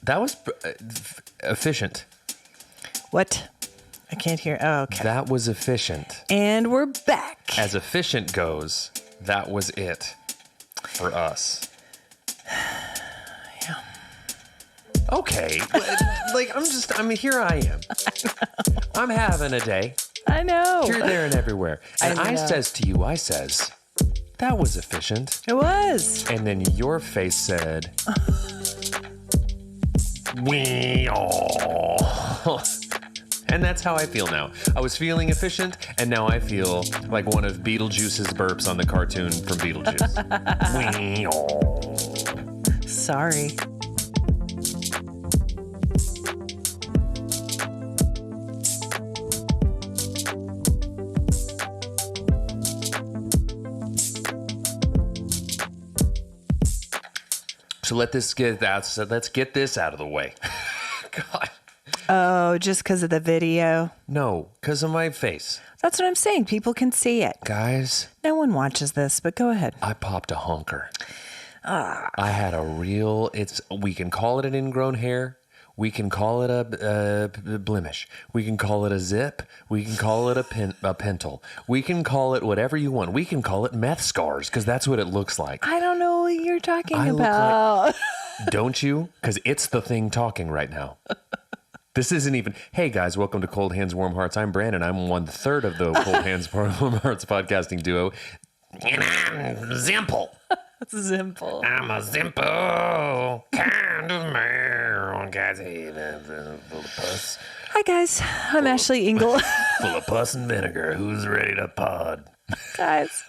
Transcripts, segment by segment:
That was efficient. What? I can't hear. Oh, okay. That was efficient. And we're back. As efficient goes, that was it for us. Yeah. Okay. Here I am. I'm having a day. I know. Here, there, and everywhere. And I know. says to you, that was efficient. It was. And then your face said, and that's how I feel now. I was feeling efficient, and now I feel like one of Beetlejuice's burps on the cartoon from Beetlejuice. Sorry. So let's get this out of the way. God. Oh, just because of the video? No, because of my face. That's what I'm saying. People can see it. Guys. No one watches this, but go ahead. I popped a honker. I had a real, we can call it an ingrown hair. We can call it a blemish. We can call it a zip. We can call it a pentle. We can call it whatever you want. We can call it meth scars because that's what it looks like. I don't know what you're talking I about. Don't you? Because it's the thing talking right now. This isn't even, hey guys, welcome to Cold Hands, Warm Hearts. I'm Brandon. I'm 1/3 of the Cold Hands, Warm Hearts podcasting duo. And I'm Zimple. Simple. I'm a simple kind of man. Guys, full of puss. Hi, guys. I'm Ashley Engle. Full of pus and vinegar. Who's ready to pod? Guys,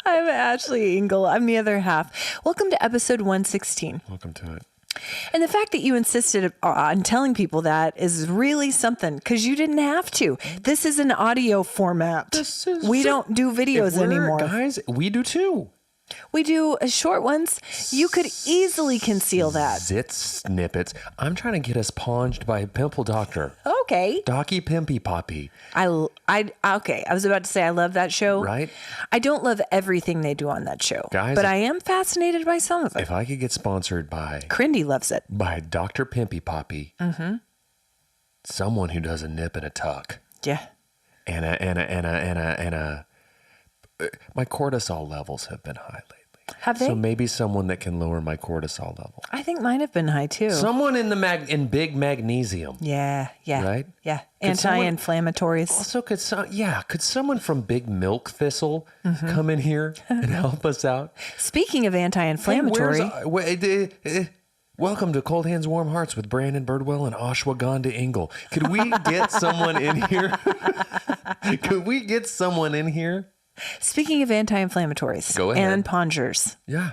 I'm Ashley Engle. I'm the other half. Welcome to episode 116. Welcome to it. And the fact that you insisted on telling people that is really something because you didn't have to. This is an audio format. We don't do videos anymore. Guys, we do too. We do short ones. You could easily conceal that. Zit snippets. I'm trying to get us ponged by Pimple Doctor. Okay. Docky Pimpy Poppy. Okay. I was about to say I love that show. Right? I don't love everything they do on that show. Guys, but I am fascinated by some of it. If I could get sponsored by Crindy loves it. By Dr. Pimpy Poppy. Mm-hmm. Someone who does a nip and a tuck. Yeah. And my cortisol levels have been high lately. Have they? So maybe someone that can lower my cortisol level. I think mine have been high too. Someone in big magnesium. Yeah. Right? Yeah. Anti-inflammatories. Also, could someone from Big Milk Thistle come in here and help us out? Speaking of anti-inflammatory. Welcome to Cold Hands, Warm Hearts with Brandon Birdwell and Ashwagandha Engle. Could we get someone in here? Could we get someone in here? Speaking of anti-inflammatories. Go ahead. And pongers. Yeah.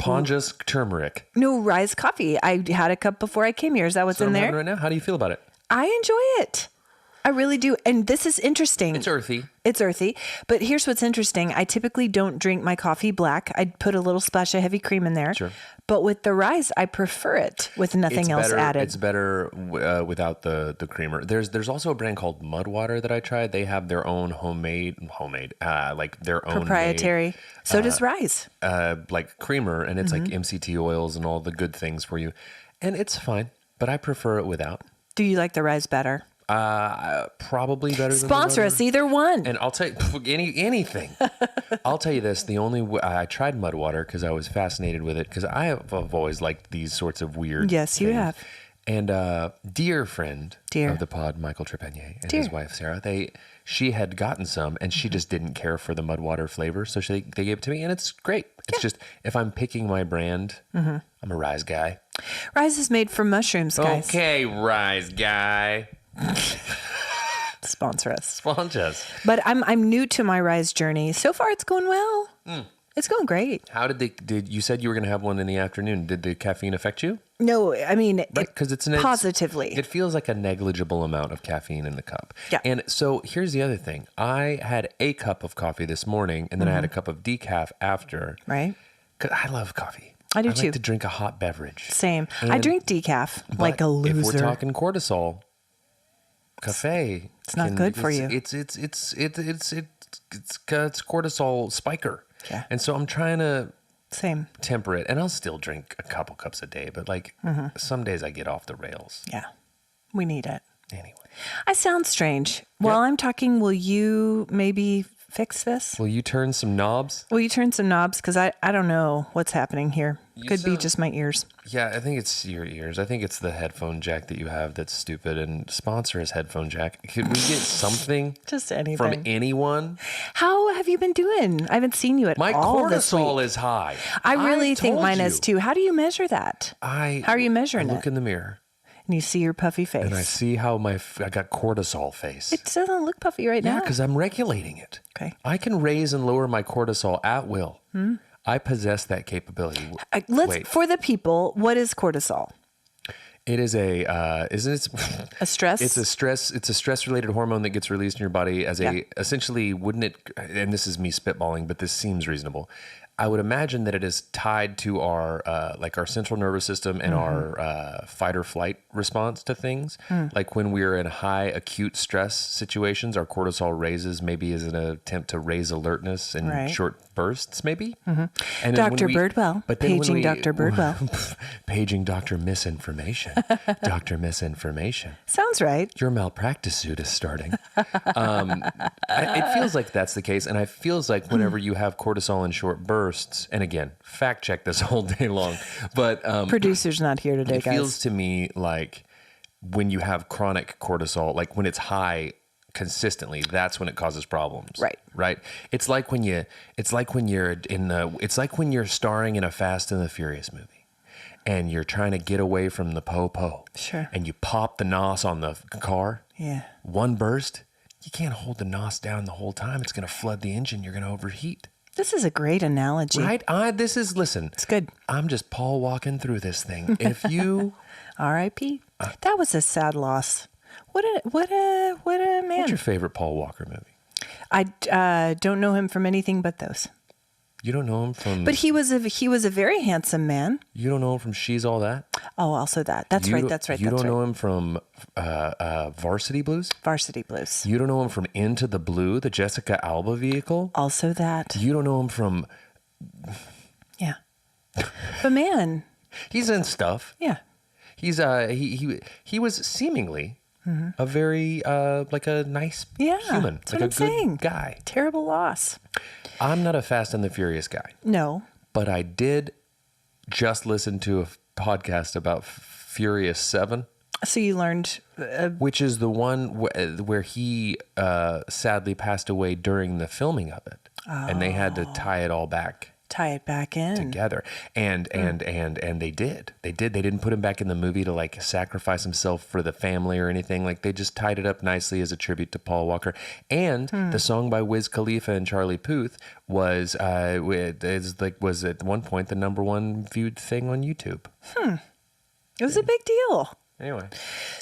Ponja's turmeric. No, Rise Coffee. I had a cup before I came here. Is that what's in there? Right now? How do you feel about it? I enjoy it. I really do. And this is interesting. It's earthy. It's earthy. But here's what's interesting. I typically don't drink my coffee black. I'd put a little splash of heavy cream in there. Sure. But with the Rise, I prefer it with nothing else added. It's better without the creamer. There's also a brand called Mudwater that I tried. They have their own homemade, like their own proprietary. So does Rise. Like creamer, and it's like MCT oils and all the good things for you. And it's fine, but I prefer it without. Do you like the Rise better? Probably better than Sponsor us, either one. And I'll tell you anything. I'll tell you this: the only I tried Mudwater because I was fascinated with it because I've always liked these sorts of weird. Yes, things. you have. And dear friend of the pod, Michael Trepanier, and his wife Sarah, she had gotten some, and she just didn't care for the Mudwater flavor, so they gave it to me, and it's great. It's just if I'm picking my brand, I'm a Rise guy. Rise is made from mushrooms, guys. Okay, Rise guy. Sponsor us. Sponsor us. But I'm new to my Rise journey. So far, it's going well. It's going great. How did you said you were going to have one in the afternoon? Did the caffeine affect you? No, I mean, because it's positively. It feels like a negligible amount of caffeine in the cup. Yeah. And so here's the other thing. I had a cup of coffee this morning, and then I had a cup of decaf after. Right. Because I love coffee. I do too. I like to drink a hot beverage. Same. I drink decaf like a loser. If we're talking cortisol, cafe. It's not good for you. It's cortisol spiker. Yeah. And so I'm trying to Same. temperate, and I'll still drink a couple cups a day, but like some days I get off the rails. Yeah. We need it. Anyway. I sound strange. While I'm talking, will you maybe fix this? Will you turn some knobs? Will you turn some knobs? Because I don't know what's happening here. Could be just my ears. Yeah, I think it's your ears. I think it's the headphone jack that you have that's stupid, and sponsor is headphone jack. Could we get something Just anything. from anyone? How have you been doing? I haven't seen you at My all this cortisol week. is high. I really think told mine you. is too. How do you measure that? How are you measuring I look it? in the mirror And you see your puffy face. and I see how I got cortisol face. It doesn't look puffy right Yeah, now. because I'm regulating it. Okay. I can raise and lower my cortisol at will. I possess that capability. Wait. For the people, what is cortisol? It is isn't it? A stress? It's a stress related hormone that gets released in your body as essentially, wouldn't it, and this is me spitballing, but this seems reasonable. I would imagine that it is tied to our our central nervous system and our fight or flight response to things. Like when we're in high acute stress situations, our cortisol raises, maybe as an attempt to raise alertness in short bursts, maybe. And then Dr. Birdwell. Paging Dr. Birdwell. Paging Dr. Misinformation. Dr. Misinformation. Sounds right. Your malpractice suit is starting. It feels like that's the case. And it feels like whenever you have cortisol in short bursts, and again, fact check this all day long, but Producer's not here today, it guys. feels to me like when you have chronic cortisol, like when it's high consistently, that's when it causes problems. Right. It's like when you're starring in a Fast and the Furious movie. And you're trying to get away from the po-po. Sure. And you pop the NOS on the car. Yeah. One burst. You can't hold the NOS down the whole time. It's going to flood the engine. You're going to overheat. This is a great analogy. Right? Listen. It's good. I'm just Paul walking through this thing. If you... R.I.P. That was a sad loss. What a man. What's your favorite Paul Walker movie? I don't know him from anything but those. You don't know him from... But he was a very handsome man. You don't know him from She's All That? Oh, also that. That's right. You don't know him from Varsity Blues? Varsity Blues. You don't know him from Into the Blue, the Jessica Alba vehicle? Also that. You don't know him from... Yeah. But man. He's in stuff. Yeah. He's he was seemingly a very like a nice human, That's like what a I'm good saying. guy. Terrible loss. I'm not a Fast and the Furious guy. No. But I did just listen to a podcast about Furious 7. So you learned... which is the one where he sadly passed away during the filming of it. And they had to tie it all back. Tie it back in. Together. And they did. They didn't put him back in the movie to like sacrifice himself for the family or anything. Like they just tied it up nicely as a tribute to Paul Walker. And the song by Wiz Khalifa and Charlie Puth was was at one point the #1 viewed thing on YouTube. It was a big deal. Anyway.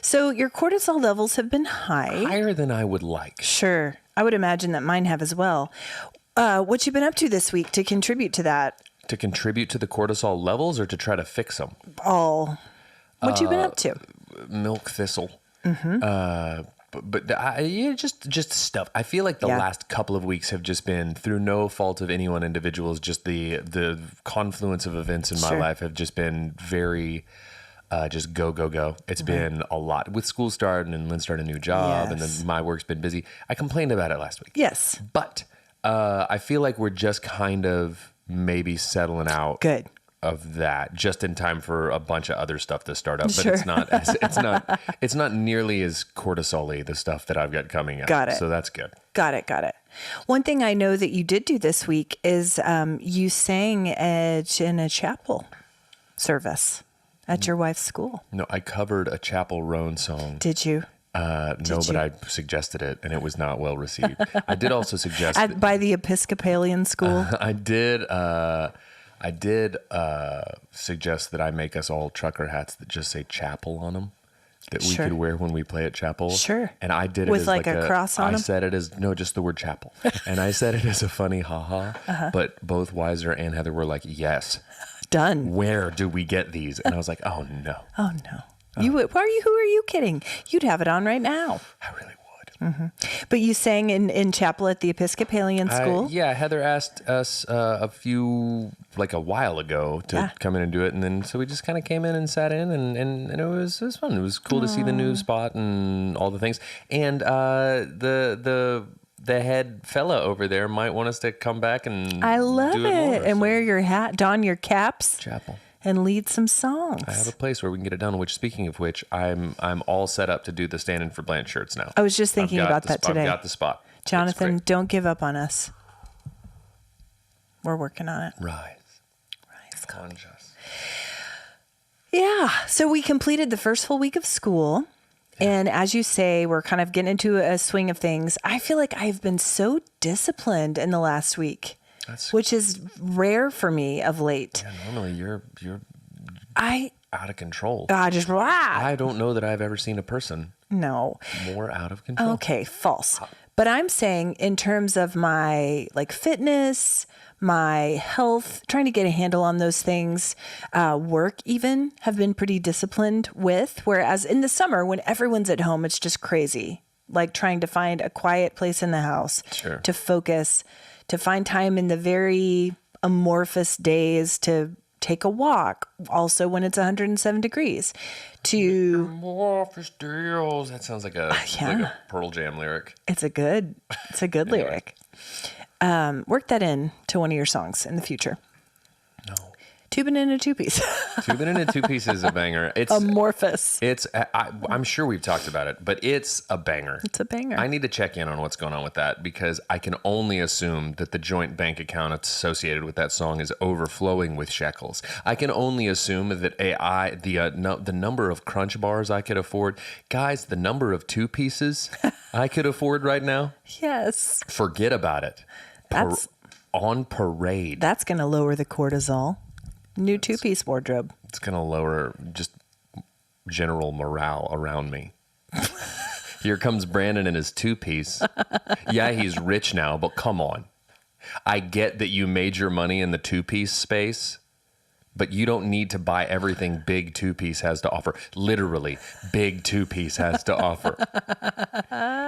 So your cortisol levels have been Higher than I would like. Sure. I would imagine that mine have as well. What you been up to this week to contribute to that? To contribute to the cortisol levels or to try to fix them? All. What you been up to? Milk thistle. Just stuff. I feel like the last couple of weeks have just been, through no fault of any one individuals, just the confluence of events in my life have just been very... just go. It's been a lot with school starting and Lynn started a new job and then my work's been busy. I complained about it last week. Yes. But I feel like we're just kind of maybe settling out of that just in time for a bunch of other stuff to start up. But it's not nearly as cortisol-y, the stuff that I've got coming up. Got it. So that's good. Got it. One thing I know that you did do this week is you sang in a chapel service. At your wife's school. No, I covered a Chapel Roan song. Did you? But I suggested it, and it was not well received. I did also suggest... by the Episcopalian school? I did suggest that I make us all trucker hats that just say chapel on them. That we could wear when we play at chapel. Sure. And I did it with as like a cross on them? I said it as, no, just the word chapel. And I said it as a funny ha-ha. But both Weiser and Heather were like, yes. Done. Where do we get these? And I was like, oh no. Oh no. Who are you kidding? You'd have it on right now. I really would. But you sang in chapel at the Episcopalian school? Yeah, Heather asked us a while ago to come in and do it. And then so we just kind of came in and sat in and it was fun. It was cool to see the new spot and all the things. And the head fella over there might want us to come back and I love do it. more, And so. wear your hat, don your caps. Chapel. And lead some songs. I have a place where we can get it done, which, speaking of which, I'm all set up to do the stand-in for Blanche shirts now. I was just thinking about that today. I've got the spot. Jonathan, don't give up on us. We're working on it. Rise. Conscious. Yeah. So we completed the first full week of school. Yeah. And as you say, we're kind of getting into a swing of things. I feel like I've been so disciplined in the last week. Which is rare for me of late. Yeah, normally you're out of control. I don't know that I've ever seen a person more out of control. Okay, false. But I'm saying in terms of my fitness, my health, trying to get a handle on those things, work even have been pretty disciplined with. Whereas in the summer when everyone's at home, it's just crazy. Like trying to find a quiet place in the house to focus, to find time in the very amorphous days to take a walk, also when it's 107 degrees. Amorphous days. That sounds like a Pearl Jam lyric. It's a good lyric. Work that in to one of your songs in the future. No. Tubing in a two-piece. Tubing in a two-piece is a banger. It's amorphous. I'm sure we've talked about it, but it's a banger. It's a banger. I need to check in on what's going on with that because I can only assume that the joint bank account associated with that song is overflowing with shekels. I can only assume that the number of Crunch bars I could afford, guys, the number of two-pieces I could afford right now. Yes. Forget about it. That's on parade. That's going to lower the cortisol. New two-piece wardrobe. It's going to lower just general morale around me. Here comes Brandon in his two-piece. Yeah, he's rich now, but come on. I get that you made your money in the two-piece space, but you don't need to buy everything big two-piece has to offer. Literally, big two-piece has to offer.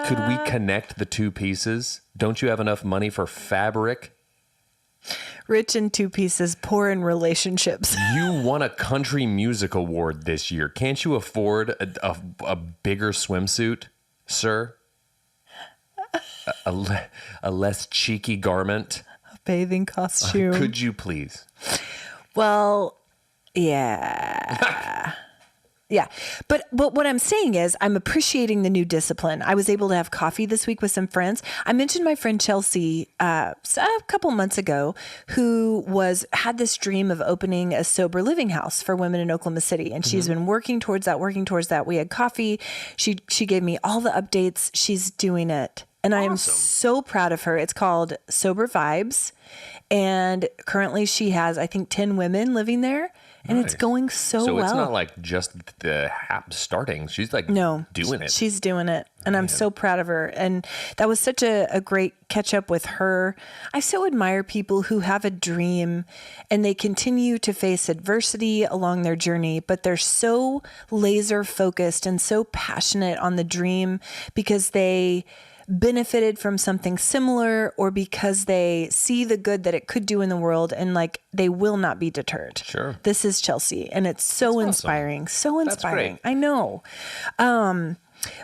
Could we connect the two pieces? Don't you have enough money for fabric? Rich in two pieces, poor in relationships. You won a country music award this year. Can't you afford a bigger swimsuit, sir? A less cheeky garment? A bathing costume. Could you please? Well, yeah. Yeah. But what I'm saying is I'm appreciating the new discipline. I was able to have coffee this week with some friends. I mentioned my friend Chelsea a couple months ago who had this dream of opening a sober living house for women in Oklahoma City. And she's been working towards that. We had coffee. She gave me all the updates. She's doing it. And I am so proud of her. It's called Sober Vibes. And currently she has, I think, 10 women living there. And it's going so well. So it's not like just the starting. She's doing it. She's doing it. And I'm so proud of her. And that was such a great catch up with her. I so admire people who have a dream and they continue to face adversity along their journey, but they're so laser focused and so passionate on the dream because they benefited from something similar or because they see the good that it could do in the world and they will not be deterred. Sure. This is Chelsea and it's so inspiring. Awesome. So inspiring. That's great. I know.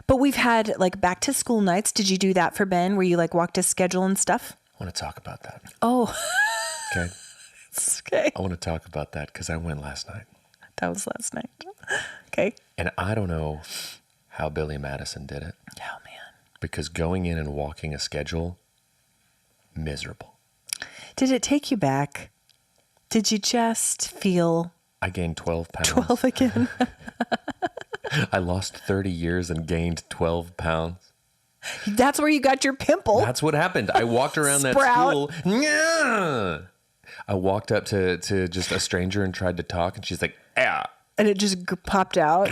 But we've had back to school nights. Did you do that for Ben where you walked his schedule and stuff? I want to talk about that. Oh. Okay. It's okay. I want to talk about that because I went last night. That was last night. Okay. And I don't know how Billy Madison did it. Oh, man. Because going in and walking a schedule, miserable. Did it take you back? Did you just feel... I gained 12 pounds. 12 again? I lost 30 years and gained 12 pounds. That's where you got your pimple. That's what happened. I walked around that school. Yeah. I walked up to just a stranger and tried to talk, and she's like, "Yeah," and it just popped out.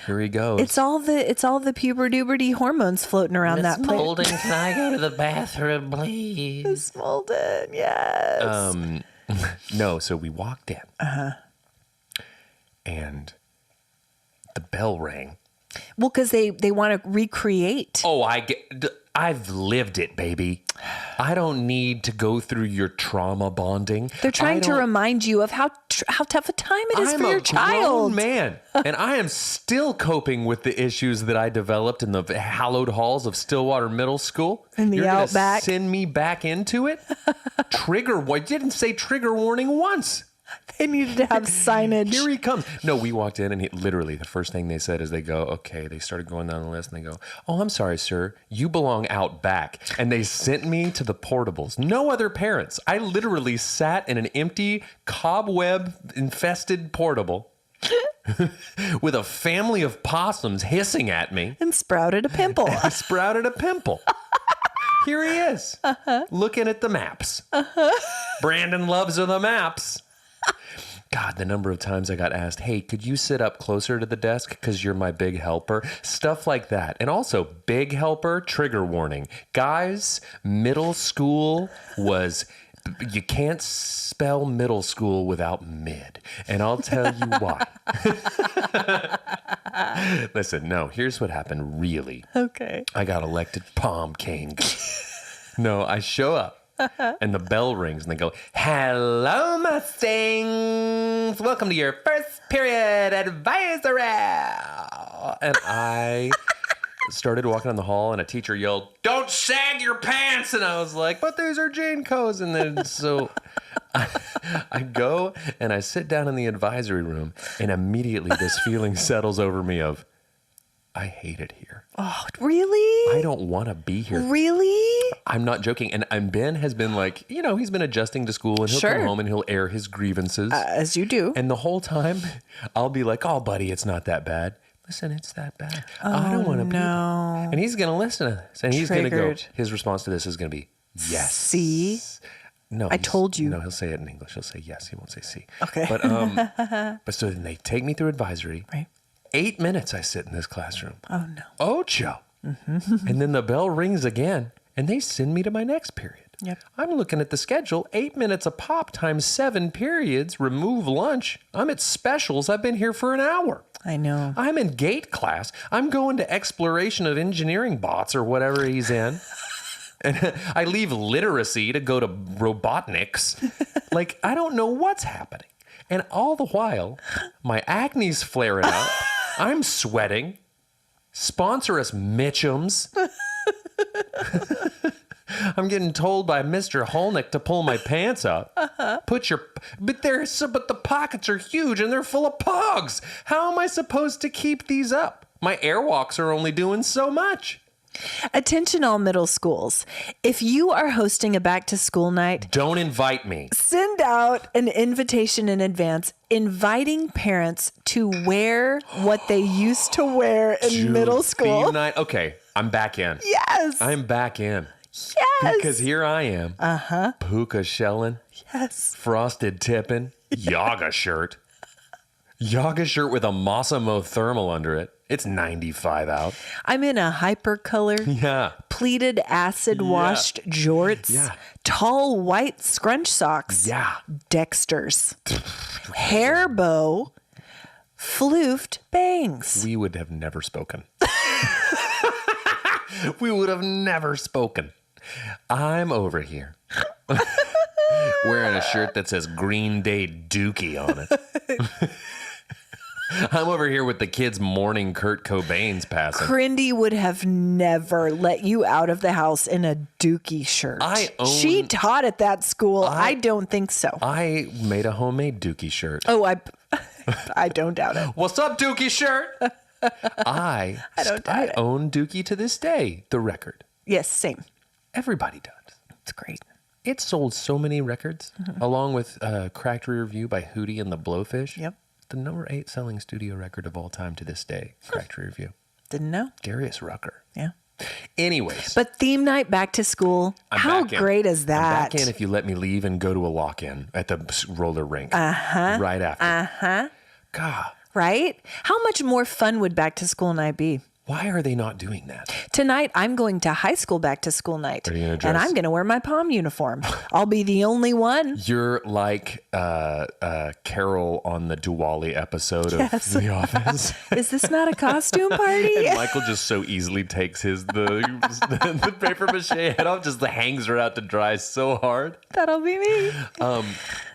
Here he goes. It's all the puberty hormones floating around that place. Molden, can I go to the bathroom, please? Miss Molden, yes. No, so we walked in. And the bell rang. Well, because they want to recreate. Oh, I've lived it, baby. I don't need to go through your trauma bonding. They're trying to remind you of how tough a time it is for your child. I'm a grown man, and I am still coping with the issues that I developed in the hallowed halls of Stillwater Middle School. In the You're gonna Outback. Send me back into it? You didn't say trigger warning once. They needed to have signage. Here he comes. No, we walked in and literally the first thing they said is they go, okay, they started going down the list and they go, oh, I'm sorry, sir. You belong out back. And they sent me to the portables. No other parents. I literally sat in an empty cobweb infested portable with a family of possums hissing at me. And sprouted a pimple. I sprouted a pimple. Here he is, looking at the maps. Brandon loves the maps. God, the number of times I got asked, hey, could you sit up closer to the desk because you're my big helper? Stuff like that. And also, big helper, trigger warning. Guys, middle school was... You can't spell middle school without mid. And I'll tell you why. Listen, no, here's what happened, really. Okay. I got elected pom cane. No, I show up. And the bell rings and they go, hello, Mustangs. Welcome to your first period advisory. And I started walking down the hall and a teacher yelled, don't sag your pants. And I was like, but these are Jane Co's. And then so I go and I sit down in the advisory room and immediately this feeling settles over me of, I hate it here. Oh, really? I don't want to be here. Really? I'm not joking. And Ben has been like, he's been adjusting to school and he'll come home and he'll air his grievances. As you do. And the whole time I'll be like, oh, buddy, it's not that bad. Listen, it's that bad. I don't want to be there. And he's going to listen to this. And he's going to go, his response to this is going to be, yes. See? No, I told you. No, he'll say it in English. He'll say yes. He won't say see. Okay. But so then they take me through advisory. Right. 8 minutes I sit in this classroom. Oh, no. Ocho. And then the bell rings again, and they send me to my next period. Yep. I'm looking at the schedule, 8 minutes a pop times 7 periods, remove lunch. I'm at specials. I've been here for an hour. I know. I'm in gate class. I'm going to exploration of engineering bots or whatever he's in. And I leave literacy to go to robotniks. Like, I don't know what's happening. And all the while, my acne's flaring up. I'm sweating. Sponsor us, Mitchums. I'm getting told by Mr. Holnick to pull my pants up. But the pockets are huge and they're full of pogs. How am I supposed to keep these up? My airwalks are only doing so much. Attention all middle schools. If you are hosting a back to school night, don't invite me. Send out an invitation in advance, inviting parents to wear what they used to wear in middle school. Theme night. Okay, I'm back in. Yes. I'm back in. Yes. Because here I am. Puka shelling. Yes. Frosted tipping. Yaga shirt. Yaga shirt with a Massimo thermal under it. It's 95 out. I'm in a hyper color. Yeah. Pleated acid washed jorts. Yeah. Tall white scrunch socks. Yeah. Dexter's. Hair bow. Floofed bangs. We would have never spoken. We would have never spoken. I'm over here wearing a shirt that says Green Day Dookie on it. I'm over here with the kids mourning Kurt Cobain's passing. Crindy would have never let you out of the house in a Dookie shirt. She taught at that school. I don't think so. I made a homemade Dookie shirt. Oh, I don't doubt it. What's up, Dookie shirt? I own Dookie to this day, the record. Yes, same. Everybody does. It's great. It sold so many records, along with Cracked Rear View by Hootie and the Blowfish. Yep. The number 8 selling studio record of all time to this day, Cracked Rear View. Didn't know. Darius Rucker. Yeah. Anyways. But theme night back to school, how great is that? I'm back in if you let me leave and go to a lock-in at the roller rink. Right after. Uh-huh. God. Right? How much more fun would back to school night be? Why are they not doing that? Tonight, I'm going to high school back to school night. Are you gonna dress? And I'm going to wear my pom uniform. I'll be the only one. You're like Carol on the Diwali episode of The Office. Is this not a costume party? And Michael just so easily takes the paper mache head off, just hangs her out to dry so hard. That'll be me.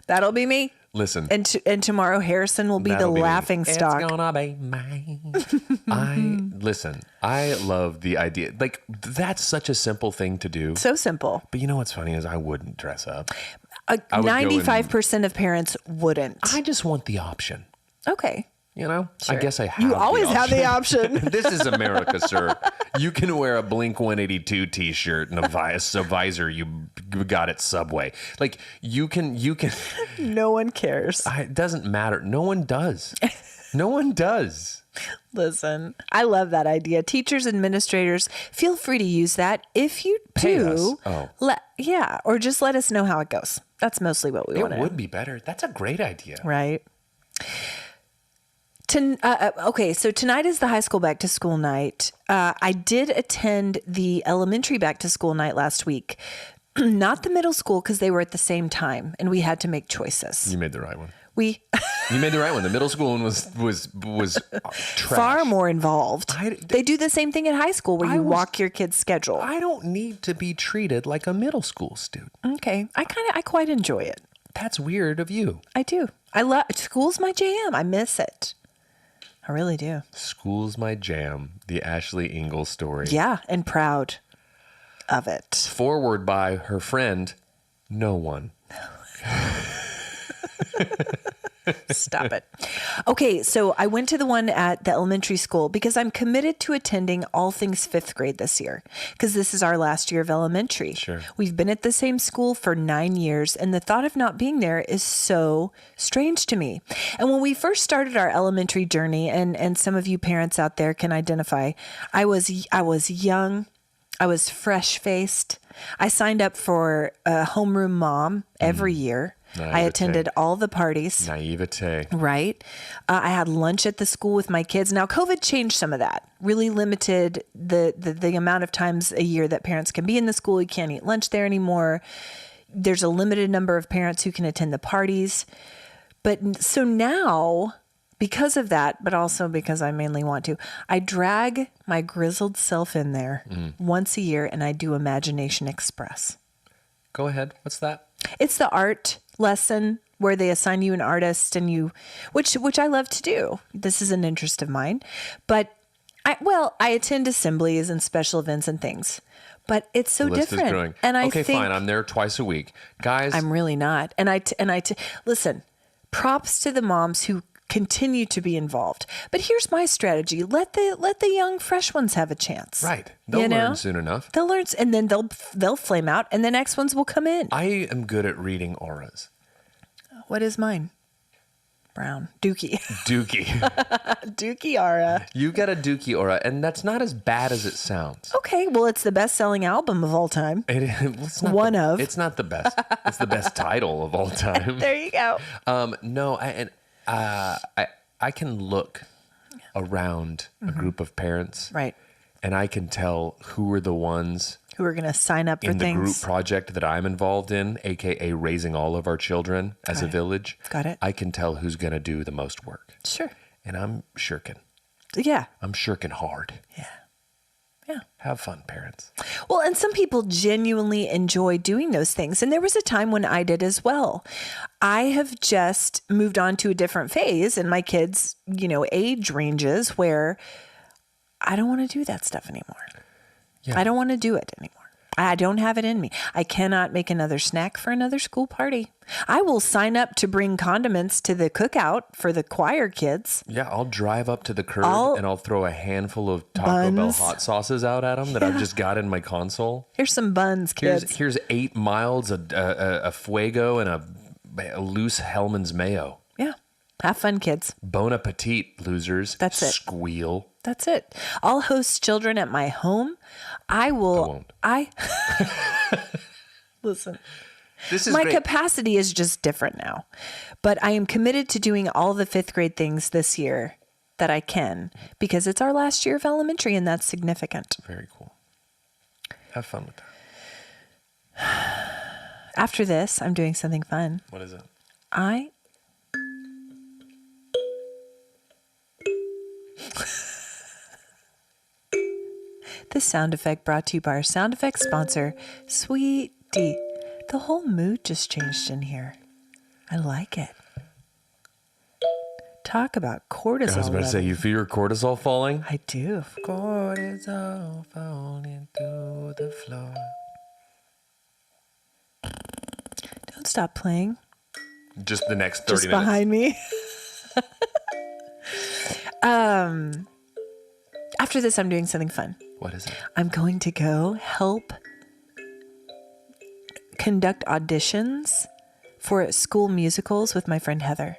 That'll be me. Listen. And tomorrow Harrison will be the laughing stock. It's gonna be mine. Listen, I love the idea. Like, that's such a simple thing to do. So simple. But you know what's funny is I wouldn't dress up. 95% of parents wouldn't. I just want the option. Okay. You know, Sure. I guess I have. You always have the option. This is America, sir. You can wear a Blink 182 T-shirt and a visor you got at Subway. Like you can. No one cares. It doesn't matter. No one does. No one does. Listen, I love that idea. Teachers, administrators, feel free to use that. If you Pay do, us. Oh. or just let us know how it goes. That's mostly what we want to It know. would be better. That's a great idea. Right. Okay, so tonight is the high school back to school night. I did attend the elementary back to school night last week, not the middle school because they were at the same time and we had to make choices. You made the right one. You made the right one. The middle school one was trash. Far more involved. They do the same thing at high school where you walk your kid's schedule. I don't need to be treated like a middle school student. Okay, I quite enjoy it. That's weird of you. I do. I love school's my jam. I miss it. I really do. School's my jam. The Ashley Engle story. Yeah, and proud of it. Forward by her friend, no one. Stop it. Okay, so I went to the one at the elementary school because I'm committed to attending all things fifth grade this year because this is our last year of elementary. Sure. We've been at the same school for 9 years, and the thought of not being there is so strange to me. And when we first started our elementary journey, and some of you parents out there can identify, I was young, I was fresh-faced. I signed up for a homeroom mom every year. I attended all the parties. Naivete. Right. I had lunch at the school with my kids. Now, COVID changed some of that, really limited the amount of times a year that parents can be in the school. You can't eat lunch there anymore. There's a limited number of parents who can attend the parties. But so now, because of that, but also because I mainly want to, I drag my grizzled self in there once a year and I do Imagination Express. Go ahead. What's that? It's the art lesson where they assign you an artist and which I love to do. This is an interest of mine, but I attend assemblies and special events and things, but it's so The list different. is growing. And I okay, think fine. I'm there twice a week, guys. I'm really not. And listen, props to the moms who continue to be involved. But here's my strategy. Let the young fresh ones have a chance. Right. They'll learn soon enough. They'll learn and then they'll flame out and the next ones will come in. I am good at reading auras. What is mine? Brown. Dookie. Dookie. Dookie aura. You get a Dookie aura, and that's not as bad as it sounds. Okay, well, it's the best-selling album of all time. It's not It's not the best. It's the best title of all time. There you go. No, I can look around a group of parents, Right. and I can tell who are the ones Who are going to sign up for in the things. group project that I'm involved in, aka raising all of our children as a village. Got it. I can tell who's going to do the most work, Sure. and I'm shirking. Yeah. I'm shirking hard. Yeah. Yeah. Have fun, parents. Well, and some people genuinely enjoy doing those things. And there was a time when I did as well. I have just moved on to a different phase in my kids', age ranges where I don't want to do that stuff anymore. Yeah. I don't want to do it anymore. I don't have it in me. I cannot make another snack for another school party. I will sign up to bring condiments to the cookout for the choir kids. Yeah, I'll drive up to the curb and I'll throw a handful of Taco Bell hot sauces out at them that I've just got in my console. Here's some buns, kids. Here's 8 miles, a Fuego, and a loose Hellman's mayo. Yeah. Have fun, kids. Bon appetit, losers. That's it. Squeal. That's it. I'll host children at my home. I will. Listen. This is my great. capacity is just different now, but I am committed to doing all the fifth grade things this year that I can, because it's our last year of elementary and that's significant. Very cool. Have fun with that. After this, I'm doing something fun. What is it? This sound effect brought to you by our sound effects sponsor, Sweet D. The whole mood just changed in here. I like it. Talk about cortisol. I was about to say, you feel your cortisol falling? I do. Cortisol falling through the floor. Don't stop playing. Just the next 30 Just minutes. behind me. After this, I'm doing something fun. What is it? I'm going to go help conduct auditions for school musicals with my friend Heather.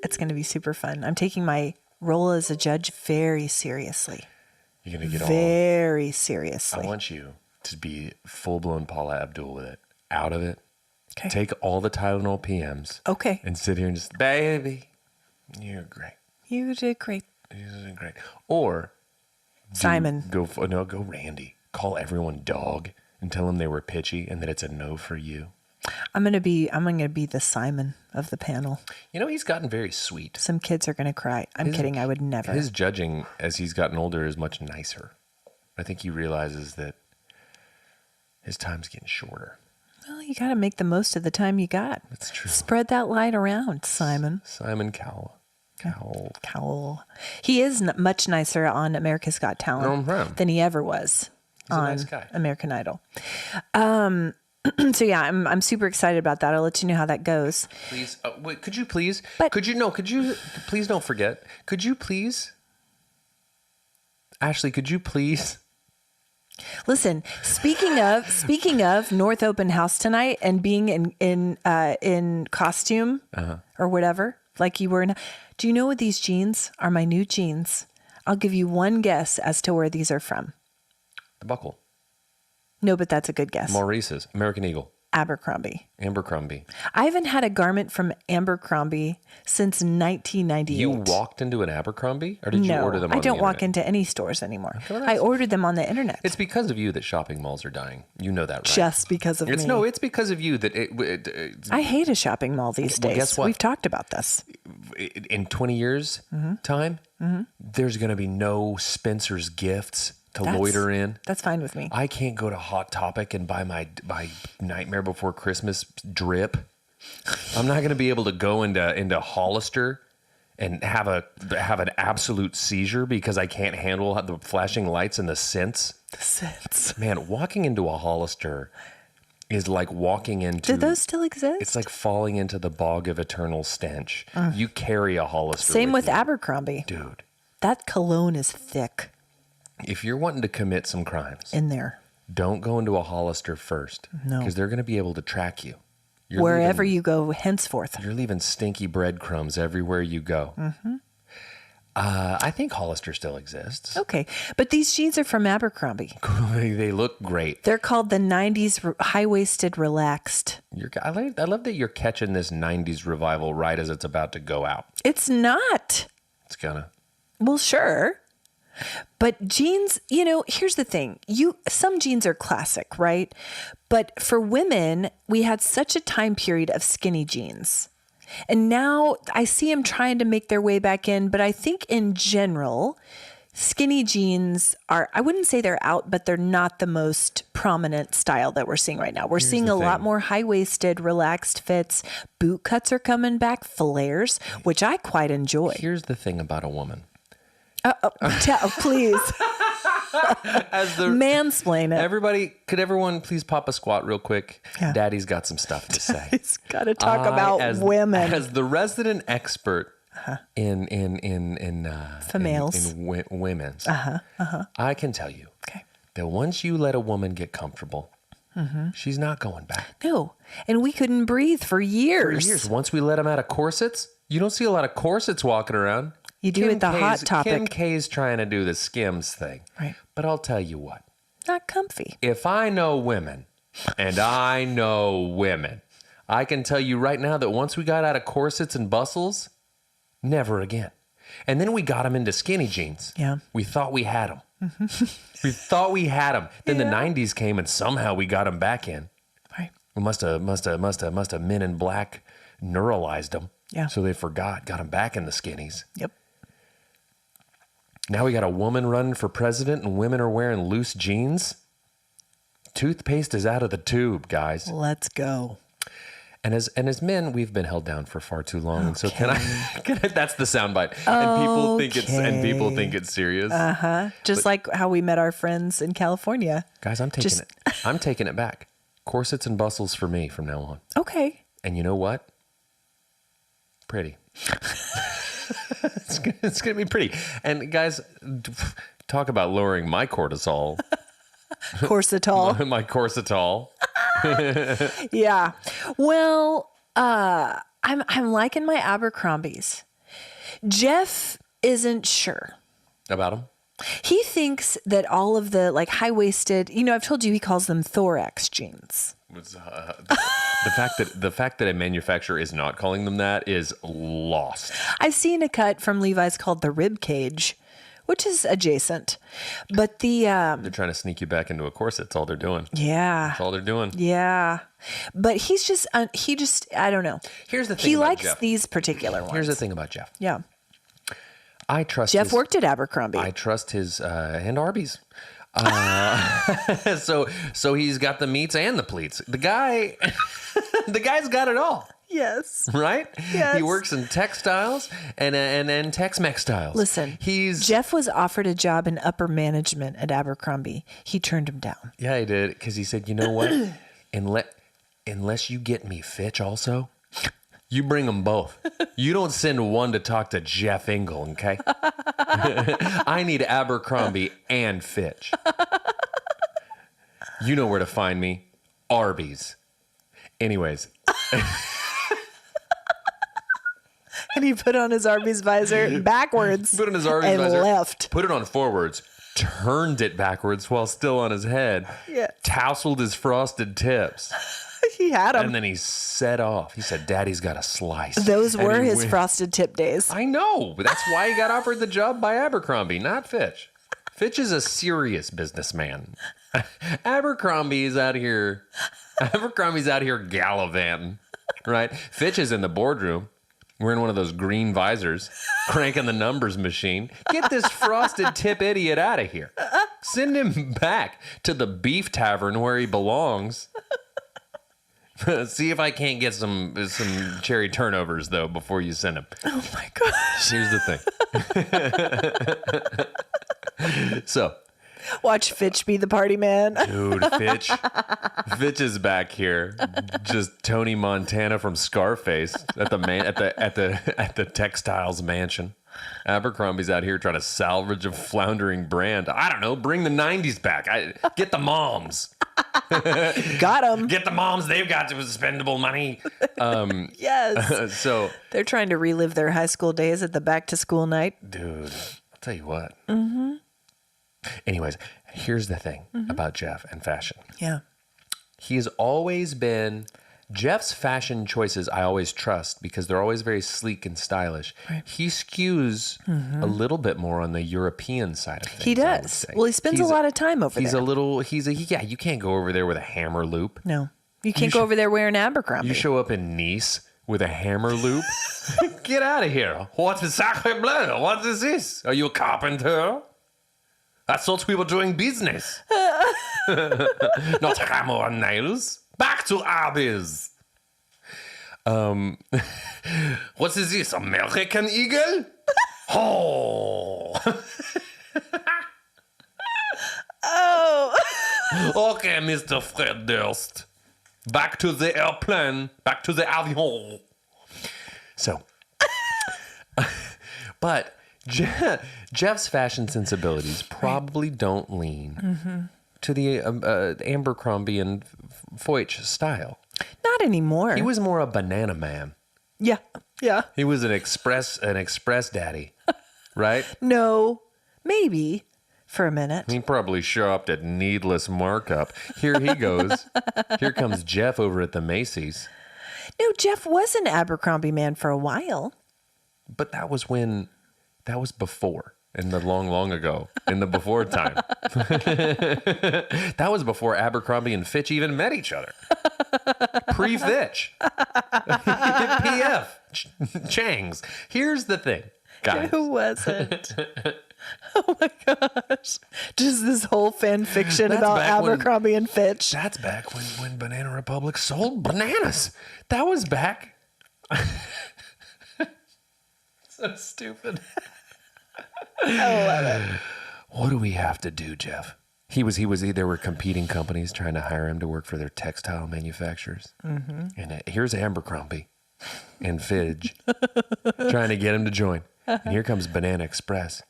It's going to be super fun. I'm taking my role as a judge very seriously. You're going to get very seriously. I want you to be full-blown Paula Abdul with it. Out of it. Okay. Take all the Tylenol PMs. Okay. And sit here and just, baby, you're great. You did great. You did great. Or Simon. Go Randy. Call everyone dog and tell them they were pitchy and that it's a no for you. I'm gonna be the Simon of the panel. You know, he's gotten very sweet. Some kids are gonna cry. I'm kidding. I would never. His judging as he's gotten older is much nicer. I think he realizes that his time's getting shorter. Well, you got to make the most of the time you got. That's true. Spread that light around, Simon. Simon Cowell. Cowell. He is much nicer on America's Got Talent than he ever was on nice guy. American Idol. So yeah, I'm super excited about that. I'll let you know how that goes. Please, wait, could you please? But- could you please don't forget? Could you please, Ashley? Could you please? Listen, speaking of North Open House tonight and being in costume or whatever, like you were in. Do you know what these jeans are? My new jeans. I'll give you one guess as to where these are from. The Buckle. No, but that's a good guess. Maurice's. American Eagle. Abercrombie. Abercrombie. I haven't had a garment from Abercrombie since 1998. You walked into an Abercrombie, or did you order them on I don't the walk internet? into any stores anymore. Okay, I ordered them on the internet. It's because of you that shopping malls are dying. You know that, right? Just because of me. No, it's because of you that I hate a shopping mall these days. Guess what? We've talked about this. In 20 years time, there's going to be no Spencer's Gifts to loiter in. That's fine with me. I can't go to Hot Topic and buy my Nightmare Before Christmas drip. I'm not going to be able to go into Hollister and have an absolute seizure because I can't handle the flashing lights and the scents. The scents. Man, walking into a Hollister is like walking into... Do those still exist? It's like falling into the bog of eternal stench. You carry a Hollister. Same with you. Abercrombie. Dude. That cologne is thick If you're wanting to commit some crimes, in there. don't go into a Hollister first. No. Because they're going to be able to track you. Wherever you go henceforth. You're leaving stinky breadcrumbs everywhere you go. I think Hollister still exists. Okay. But these jeans are from Abercrombie. They look great. They're called the 90s high-waisted relaxed. I love that you're catching this 90s revival right as it's about to go out. It's not. It's gonna. Well, sure. But jeans, here's the thing. Some jeans are classic, right? But for women, we had such a time period of skinny jeans. And now I see them trying to make their way back in. But I think in general, skinny jeans I wouldn't say they're out, but they're not the most prominent style that we're seeing right now. We're seeing a lot more high-waisted, relaxed fits. Boot cuts are coming back, flares, which I quite enjoy. Here's the thing about a woman. Please. Mansplain it. Could everyone please pop a squat real quick? Yeah. Daddy's got some stuff to say. He's got to talk about women. As the resident expert in Females. in women's, I can tell you that once you let a woman get comfortable, she's not going back. No. And we couldn't breathe for years. Once we let them out of corsets, you don't see a lot of corsets walking around. You do at the Hot Topic. Kim K's trying to do the Skims thing. Right. But I'll tell you what. Not comfy. If I know women, and I know women, I can tell you right now that once we got out of corsets and bustles, never again. And then we got him into skinny jeans. Yeah. We thought we had him. We thought we had him. Then the 90s came and somehow we got him back in. Right. We must have Men in Black neuralized him. Yeah. So they got him back in the skinnies. Yep. Now we got a woman running for president and women are wearing loose jeans. Toothpaste is out of the tube, guys. Let's go. And as men, we've been held down for far too long. And so can I that's the soundbite. And people think it's serious. Just like how we met our friends in California. Guys, I'm taking it back. Corsets and bustles for me from now on. Okay. And you know what? Pretty. It's going to be pretty. And guys, talk about lowering my cortisol. Corsetol. My corsetol. Yeah. Well, I'm liking my Abercrombies. Jeff isn't sure About them? He thinks that all of the like high-waisted, I've told you he calls them thorax jeans. The fact that a manufacturer is not calling them that is lost. I've seen a cut from Levi's called the rib cage, which is adjacent. But they're trying to sneak you back into a corset. That's all they're doing. Yeah. That's all they're doing. Yeah. But he's just I don't know. Here's the thing he about likes Jeff. These particular ones. Here's the thing about Jeff. Yeah. I trust Jeff worked at Abercrombie. I trust his and Arby's. So he's got the meats and the pleats. The guy's got it all. Yes. Right? Yes. He works in textiles and Tex-Mex styles. Listen, Jeff was offered a job in upper management at Abercrombie. He turned him down. Yeah, he did. Because he said, you know what? Unless you get me Fitch also, you bring them both. You don't send one to talk to Jeff Engle, okay? I need Abercrombie and Fitch. You know where to find me. Arby's. Anyways. And he put on his Arby's visor backwards. Put on his Arby's visor. And left. Put it on forwards. Turned it backwards while still on his head. Yeah. Tousled his frosted tips. He had them. And then he set off. He said, Daddy's got a slice. Those were his frosted tip days. I know. But that's why he got offered the job by Abercrombie, not Fitch. Fitch is a serious businessman. Abercrombie's out here gallivanting, right? Fitch is in the boardroom. We're in one of those green visors, cranking the numbers machine. Get this frosted tip idiot out of here. Send him back to the beef tavern where he belongs. See if I can't get some cherry turnovers, though, before you send him. Oh, my gosh. Here's the thing. So. Watch Fitch be the party man. Dude, Fitch is back here. Just Tony Montana from Scarface at the textiles mansion. Abercrombie's out here trying to salvage a floundering brand. I don't know, bring the 90s back. Get the moms. Got them. Get the moms. They've got expendable money. Yes. So they're trying to relive their high school days at the back to school night. Dude, I'll tell you what. Mm-hmm. Anyways, here's the thing about Jeff and fashion. Yeah. He has always been... Jeff's fashion choices I always trust because they're always very sleek and stylish. Right. He skews a little bit more on the European side of things. He does. Well, he spends a lot of time over there. You can't go over there with a hammer loop. No. You can't go over there wearing Abercrombie. You show up in Nice with a hammer loop. Get out of here. What is sacre bleu? What is this? Are you a carpenter? I thought we were doing business. Not hammer and nails. Back to Arby's. What is this? American Eagle? Oh. Oh. Okay, Mr. Fred Durst. Back to the airplane. Back to the avion. So. But Jeff's fashion sensibilities probably don't lean to the Abercrombie and Fitch style. Not anymore. He was more a banana man. Yeah. Yeah. He was an express daddy, right? No, maybe for a minute. He probably shopped at Needless Markup. Here he goes. Here comes Jeff over at the Macy's. No, Jeff was an Abercrombie man for a while. But that was when That was before. In the long, long ago. In the before time. That was before Abercrombie and Fitch even met each other. Pre-Fitch. PF. Chang's. Here's the thing, guys. Who wasn't? Oh my gosh. Just this whole fan fiction about Abercrombie and Fitch. That's back when Banana Republic sold bananas. That was back. So stupid. I love it. What do we have to do, Jeff? There were competing companies trying to hire him to work for their textile manufacturers. Mm-hmm. And here's Abercrombie and Fidge trying to get him to join. And here comes Banana Express.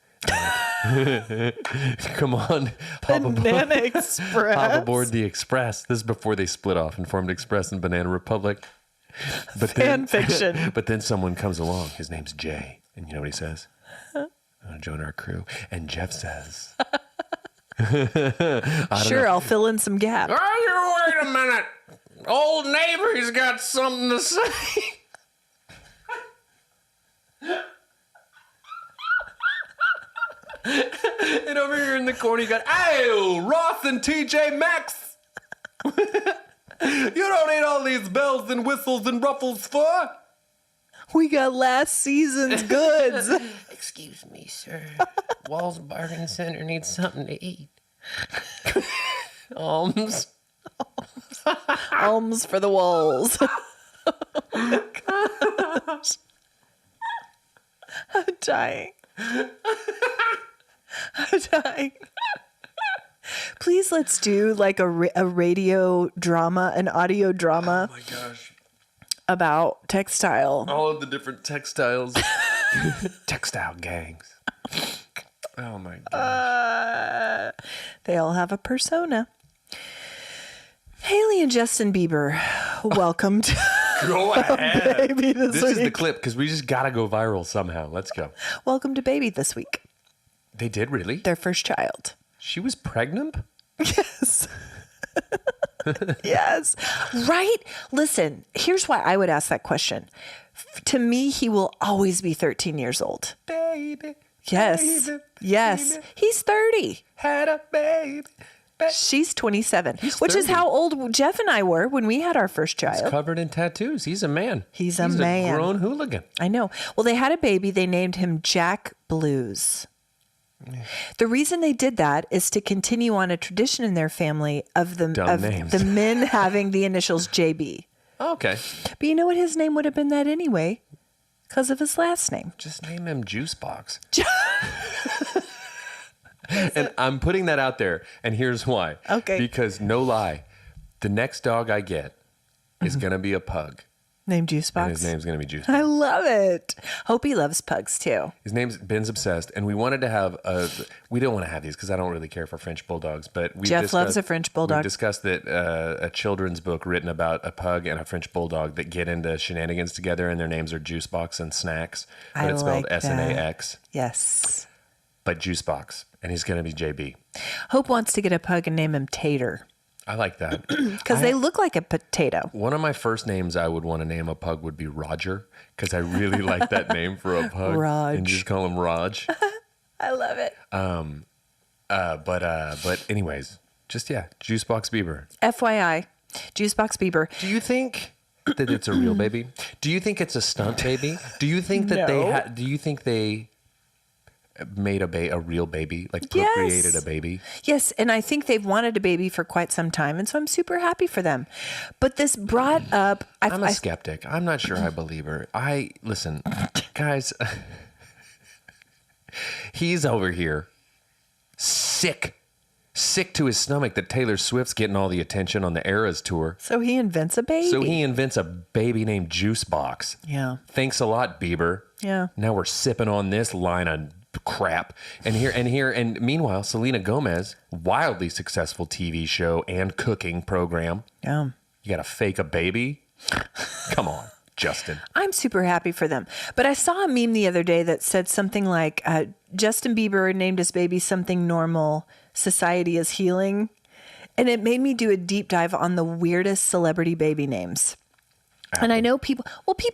Come on. Banana Express. Hop aboard the Express. This is before they split off and formed Express and Banana Republic. Fan fiction. But then someone comes along. His name's Jay. And you know what he says? Want to join our crew? And Jeff says, sure, I'll fill in some gaps. Oh, wait a minute. Old neighbor's got something to say. And over here in the corner, you got, hey, Ross and TJ Maxx. You don't need all these bells and whistles and ruffles for. We got last season's goods. Excuse me, sir. Walls Bargain Center needs something to eat. Alms. Alms for the walls. Oh my gosh. I'm dying. I'm dying. Please, let's do like a radio drama, an audio drama. Oh my gosh. About textile. All of the different textiles. Textile gangs. Oh my gosh. They all have a persona. Haley and Justin Bieber, welcome to Go ahead. Baby this This week. is the clip because we just got to go viral somehow. Let's go. Welcome to Baby this week. They did really? Their first child. She was pregnant? Yes. Yes. Right? Listen, here's why I would ask that question. To me, he will always be 13 years old. Baby. Yes. Baby, Yes. baby. He's 30. Had a baby. She's 27, He's which is 30. how old Jeff and I were when we had our first He's child. covered in tattoos. He's a man. He's a man. A grown hooligan. I know. Well, they had a baby. They named him Jack Blues. The reason they did that is to continue on a tradition in their family of the men having the initials JB. Okay. But you know what? His name would have been that anyway because of his last name. Just name him Juice Box. And I'm putting that out there, and here's why. Okay. Because no lie, the next dog I get is going to be a pug. Named Juicebox. And his name's going to be Juice I Box. love it. Hope he loves pugs too. His name's Ben's Obsessed, and we wanted to have we don't want to have these because I don't really care for French bulldogs, but Jeff loves a French bulldog. We discussed that a children's book written about a pug and a French bulldog that get into shenanigans together, and their names are Juice Box and Snacks, but it's spelled like SNAX. Yes. But Juice Box, and he's going to be JB. Hope wants to get a pug and name him Tater I like that. because they look like a potato. One of my first names I would want to name a pug would be Roger, because I really like that name for a pug. Raj. And just call him Raj. I love it. But anyways, just Juicebox Bieber. FYI, Juicebox Bieber. Do you think that it's a real baby? Do you think it's a stunt baby? Do you think that No. do you think they made a real baby, like procreated a baby? Yes, and I think they've wanted a baby for quite some time, and so I'm super happy for them. But this brought up... I'm a skeptic. I'm not sure I believe her. Listen, guys, he's over here sick to his stomach that Taylor Swift's getting all the attention on the Eras tour. So he invents a baby. So he invents a baby named Juice Box. Yeah. Thanks a lot, Bieber. Yeah. Now we're sipping on this line of crap. And meanwhile, Selena Gomez, wildly successful TV show and cooking program. Yeah. You got to fake a baby? Come on, Justin. I'm super happy for them. But I saw a meme the other day that said something like, Justin Bieber named his baby something normal. Society is healing. And it made me do a deep dive on the weirdest celebrity baby names. Apple. And I know people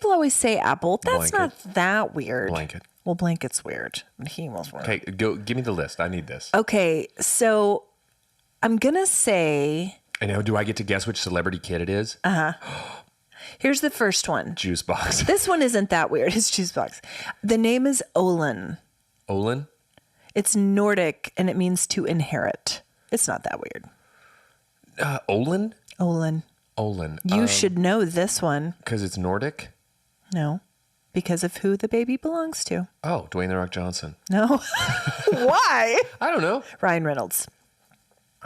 always say Apple. That's Blanket. not that weird. Blanket. Well, blanket's weird. He was weird. Okay, go. Give me the list. I need this. Okay, so I'm going to say... And now, do I get to guess which celebrity kid it is? Here's the first one. Juice box. This one isn't that weird. It's juice box. The name is Olin. Olin? It's Nordic, and it means to inherit. It's not that weird. Olin? Olin. Olin. You should know this one. Because it's Nordic? No, because of who the baby belongs to. Oh, Dwayne The Rock Johnson. No. Why? I don't know. Ryan Reynolds.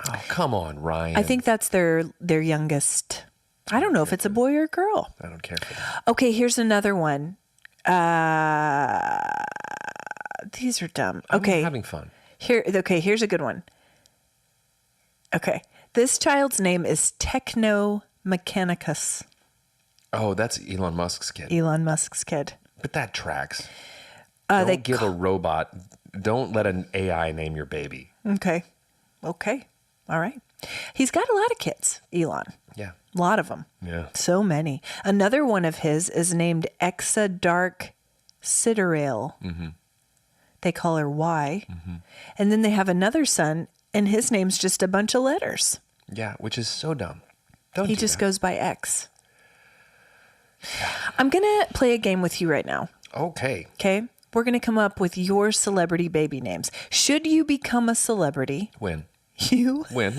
Oh, come on, Ryan. I think that's their youngest. I don't know if it's a boy or a girl. I don't care for that. Okay, here's another one. These are dumb. Okay. I'm having fun. Here's a good one. Okay. This child's name is Techno Mechanicus. Oh, that's Elon Musk's kid. Elon Musk's kid. But that tracks. They Don't give a robot. Don't let an AI name your baby. Okay. All right. He's got a lot of kids, Elon. Yeah. A lot of them. Yeah. So many. Another one of his is named Exa Dark Siderale. Mm-hmm. They call her Y. Mm-hmm. And then they have another son, and his name's just a bunch of letters. Yeah, which is so dumb. He just goes by X. I'm going to play a game with you right now. Okay. Okay? We're going to come up with your celebrity baby names. Should you become a celebrity, Win. win.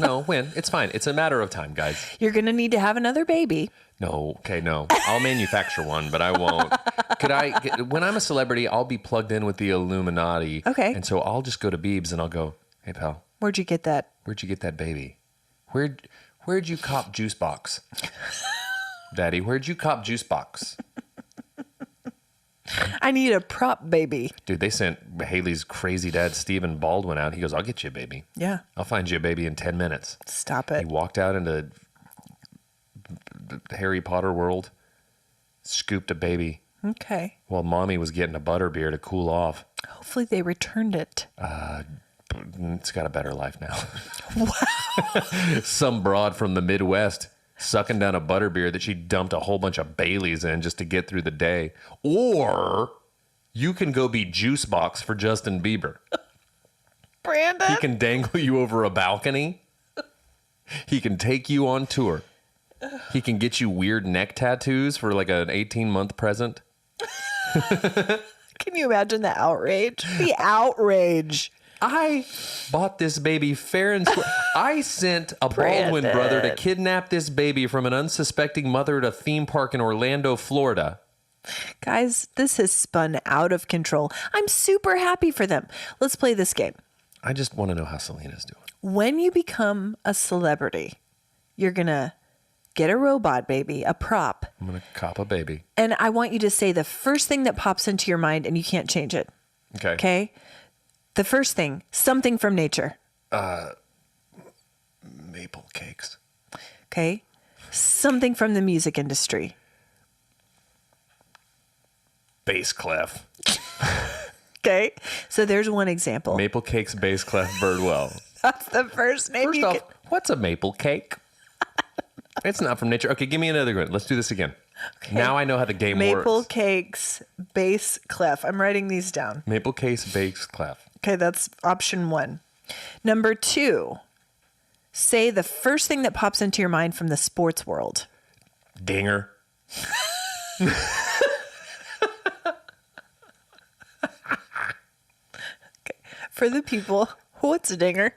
It's fine. It's a matter of time, guys. You're going to need to have another baby. No. Okay, no. I'll manufacture one, but I won't. When I'm a celebrity, I'll be plugged in with the Illuminati. Okay. And so I'll just go to Biebs and I'll go, hey, pal. Where'd you get that? Where'd you get that baby? Where'd you cop Juice Box? Daddy, where'd you cop Juice Box? I need a prop baby. Dude, they sent Haley's crazy dad, Stephen Baldwin, out. He goes, I'll get you a baby. Yeah. I'll find you a baby in 10 minutes. Stop He it. walked out into the Harry Potter world, scooped a baby Okay. while mommy was getting a butterbeer to cool off. Hopefully they returned it. It's got a better life now. Wow. Some broad from the Midwest sucking down a butterbeer that she dumped a whole bunch of Baileys in just to get through the day. Or you can go be Juice Box for Justin Bieber. Brandon? He can dangle you over a balcony. He can take you on tour. He can get you weird neck tattoos for like an 18-month present. Can you imagine the outrage? The outrage. I bought this baby fair and square. I sent a Baldwin brother to kidnap this baby from an unsuspecting mother at a theme park in Orlando, Florida. Guys, this has spun out of control. I'm super happy for them. Let's play this game. I just want to know how Selena's doing. When you become a celebrity, you're going to get a robot baby, a prop. I'm going to cop a baby. And I want you to say the first thing that pops into your mind and you can't change it. Okay. Okay? The first thing, something from nature. Maple cakes. Okay? Something from the music industry. Bass clef. Okay? So there's one example. Maple cakes, bass clef, Birdwell. That's the first name First you off, what's a maple cake? It's not from nature. Okay, give me another one. Let's do this again. Okay. Now I know how the game Maple works. cakes, bass clef. I'm writing these down. Maple cakes, bass clef. Okay, that's option 1. Number 2, say the first thing that pops into your mind from the sports world. Dinger. Okay. For the people, what's a dinger?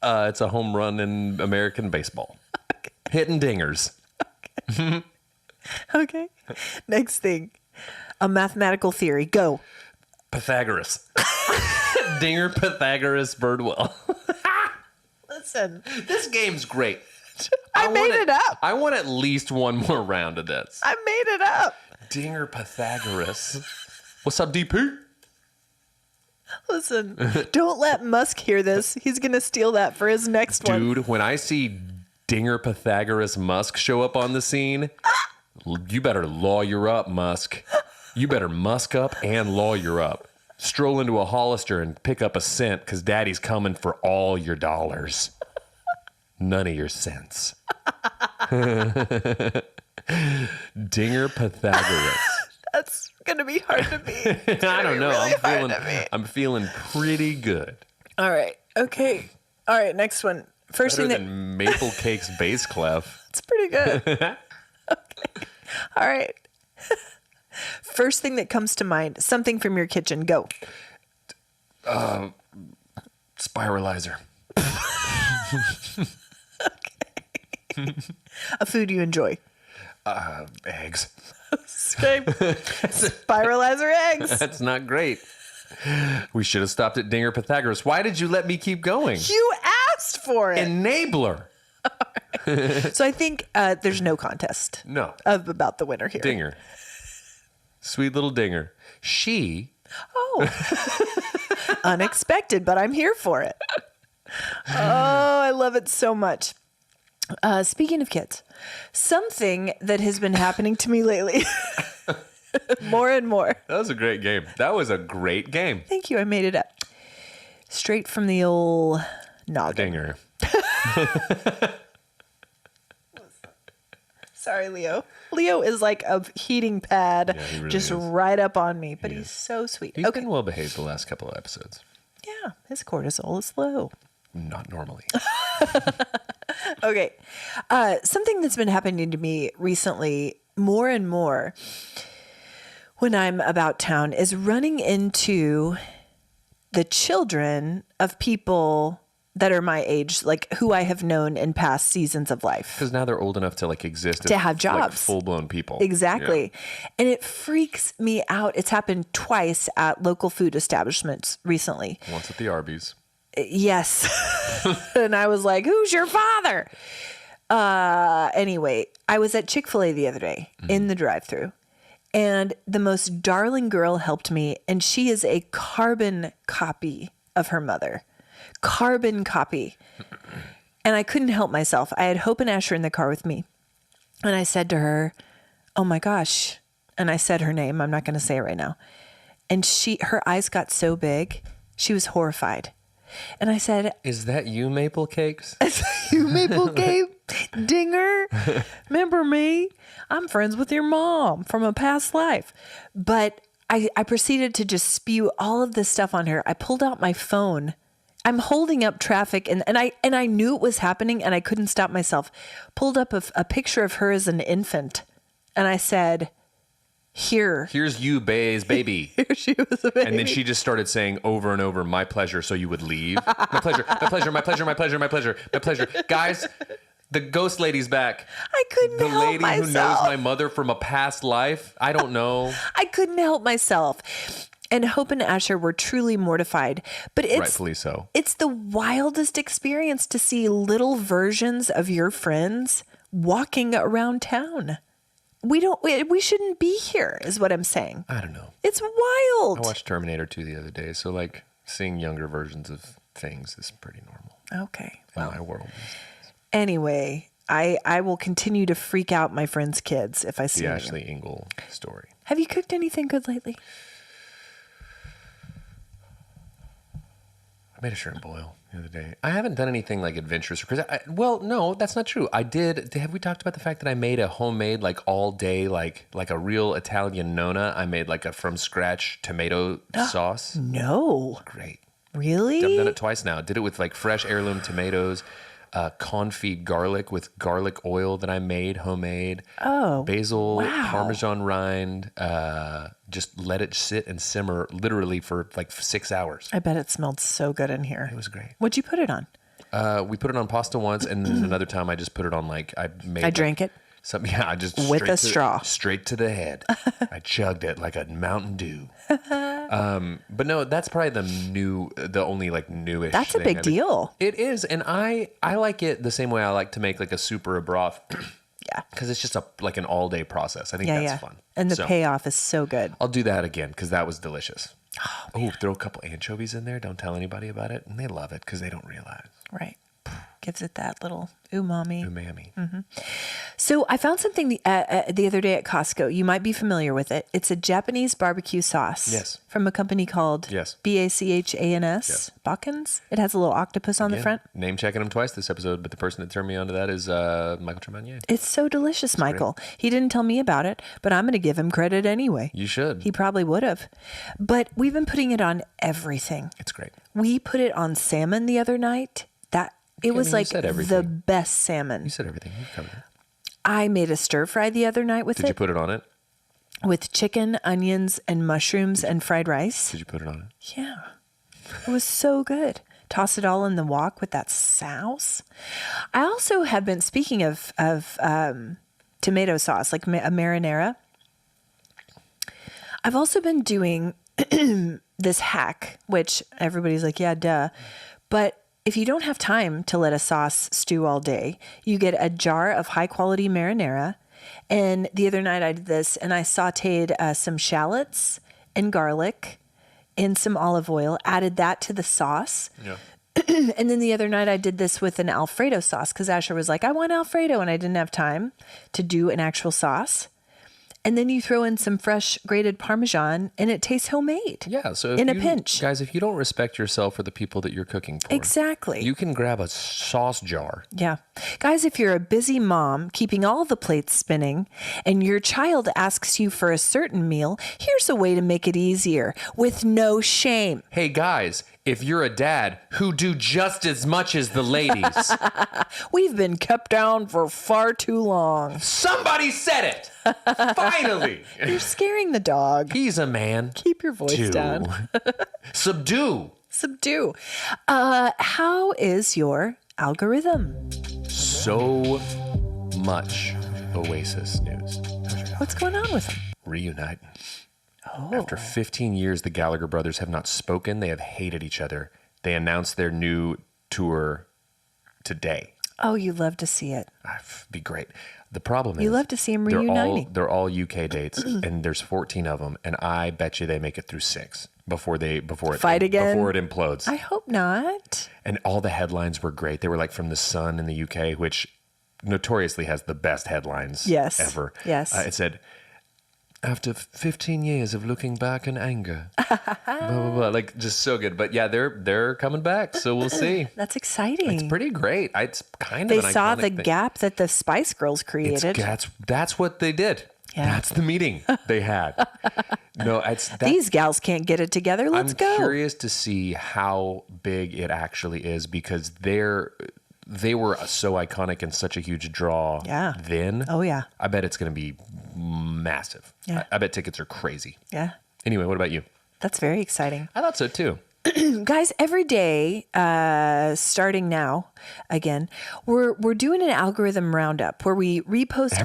It's a home run in American baseball. Okay. Hitting dingers. Okay. Next thing, a mathematical theory. Go. Pythagoras. Dinger, Pythagoras, Birdwell. Listen. This game's great. I made it up. I want at least one more round of this. I made it up. Dinger, Pythagoras. What's up, DP? Listen, don't let Musk hear this. He's going to steal that for his next one. Dude, when I see Dinger, Pythagoras, Musk show up on the scene, you better lawyer up, Musk. You better musk up and lawyer up. Stroll into a Hollister and pick up a cent because daddy's coming for all your dollars. None of your cents. Dinger, Pythagoras. going to be hard to beat. I don't know. Really I'm feeling pretty good. All right. Okay. All right. Next one. First Better thing than Maple Cake's bass clef. It's pretty good. Okay. All right. First thing that comes to mind, something from your kitchen. Go. Spiralizer. A food you enjoy. Eggs. Okay. Spiralizer eggs. That's not great. We should have stopped at Dinger Pythagoras. Why did you let me keep going? You asked for it. Enabler. So I think there's no contest. No. About the winner here. Dinger. Sweet little Dinger. She. Oh. Unexpected, but I'm here for it. Oh, I love it so much. Speaking of kids, something that has been happening to me lately, more and more. That was a great game. That was a great game. Thank you. I made it up. Straight from the old noggin. Dinger. Sorry, Leo. Leo is like a heating pad, Yeah, he really just is. right up on me, but he's so sweet. He's Okay. been well behaved the last couple of episodes. Yeah, his cortisol is low. Not normally. Okay. Something that's been happening to me recently more and more when I'm about town is running into the children of people that are my age, like who I have known in past seasons of life. Because now they're old enough to like exist To as, have like, jobs. full-blown people. Exactly. And it freaks me out. It's happened twice at local food establishments recently. Yeah. Once at the Arby's. Yes. And I was like, who's your father? Anyway, I was at Chick-fil-A the other day in the drive-thru, and the most darling girl helped me, and she is a carbon copy of her mother. Carbon copy. And I couldn't help myself. I had Hope and Asher in the car with me. And I said to her, oh my gosh. And I said her name. I'm not going to say it right now. And her eyes got so big. She was horrified. And I said, Is that you, Maple Cakes? you Maple Cake Dinger? Remember me? I'm friends with your mom from a past life. But I proceeded to just spew all of this stuff on her. I pulled out my phone. I'm holding up traffic and I knew it was happening and I couldn't stop myself. Pulled up a picture of her as an infant. And I said, here's you, baby. Here she was a baby. And then she just started saying over and over, my pleasure, so you would leave. My pleasure, my pleasure, my pleasure, my pleasure, my pleasure, my pleasure. Guys, the ghost lady's back. I couldn't The help lady myself. who knows my mother from a past life. I don't know. I couldn't help myself. And Hope and Asher were truly mortified. But Rightfully so. It's the wildest experience to see little versions of your friends walking around town. We shouldn't be here, is what I'm saying. I don't know. It's wild. I watched Terminator 2 the other day, so like seeing younger versions of things is pretty normal Okay. in my world. Anyway, I will continue to freak out my friends' kids if I see The them. Ashley Engle story. Have you cooked anything good lately? I made a shrimp boil the other day. I haven't done anything like adventurous or crazy. Well, no, that's not true. I did. Have we talked about the fact that I made a homemade, like all day, like a real Italian nonna? I made like a from scratch tomato sauce. No. Great. Really? I've done it twice now. Did it with like fresh heirloom tomatoes, confit garlic with garlic oil that I made homemade. Oh, basil, wow. Parmesan rind. Just let it sit and simmer literally for like 6 hours. I bet it smelled so good in here. It was great. What'd you put it on? We put it on pasta once, and then another time I just put it on like I drank it. Something, yeah, I just With a straw. Straight to the head. I chugged it like a Mountain Dew. But no, that's probably the only like newish. That's a big deal. It is, and I like it the same way I like to make like a soup or a broth. Yeah. Because it's just like an all day process. I think Yeah, that's fun. And the So, payoff is so good. I'll do that again because that was delicious. Oh, throw a couple anchovies in there. Don't tell anybody about it, and they love it because they don't realize. Right. Gives it that little umami. Umami. So I found something the other day at Costco. You might be familiar with it. It's a Japanese barbecue sauce. Yes. From a company called Yes. Bachans. Yes. Bakans. It has a little octopus on the front. Name checking him twice this episode, but the person that turned me onto that is Michael Tremagnier. It's so delicious, Michael. He didn't tell me about it, but I'm going to give him credit anyway. You should. He probably would have. But we've been putting it on everything. It's great. We put it on salmon the other night. It was like the best salmon. You said everything. You covered it. I made a stir fry the other night with Did you put it on it? With chicken, onions, and mushrooms and fried rice. Did you put it on it? Yeah. It was so good. Toss it all in the wok with that sauce. I also have been, speaking of tomato sauce, like a marinara, I've also been doing this hack, which everybody's like, yeah, duh. But if you don't have time to let a sauce stew all day, you get a jar of high quality marinara. And the other night I did this and I sauteed some shallots and garlic in some olive oil, added that to the sauce. Yeah. And then the other night I did this with an Alfredo sauce because Asher was like, I want Alfredo. And I didn't have time to do an actual sauce. And then you throw in some fresh grated Parmesan and it tastes homemade. Yeah. So in a pinch. Guys, if you don't respect yourself for the people that you're cooking for. Exactly. You can grab a sauce jar. Yeah. Guys, if you're a busy mom keeping all the plates spinning and your child asks you for a certain meal, here's a way to make it easier with no shame. Hey, guys, if you're a dad who do just as much as the ladies. We've been kept down for far too long. Somebody said it. Finally. You're scaring the dog. He's a man. Keep your voice down. Subdue. How is your algorithm? So much Oasis news. What's going on with them? Reunite. Oh. After 15 years, the Gallagher brothers have not spoken. They have hated each other. They announced their new tour today. Oh, you love to see it. Be great. The problem is you love to see them reuniting. They're all UK dates, and there's 14 of them, and I bet you they make it through 6 before it implodes. I hope not. And all the headlines were great. They were like from The Sun in the UK, which notoriously has the best headlines ever. Yes. It said, after 15 years of looking back in anger, blah, blah, blah. Like just so good. But yeah, they're coming back, so we'll see. That's exciting. It's pretty great. It's kind of an They saw iconic the thing. Gap that the Spice Girls created. That's what they did. Yeah. That's the meeting they had. No, These gals can't get it together. Let's go. I'm curious to see how big it actually is because they were so iconic and such a huge draw then. Oh, yeah. I bet it's going to be massive. Yeah. I bet tickets are crazy. Yeah. Anyway, what about you? That's very exciting. I thought so too. Guys, every day, starting now, again, we're doing an algorithm roundup where we repost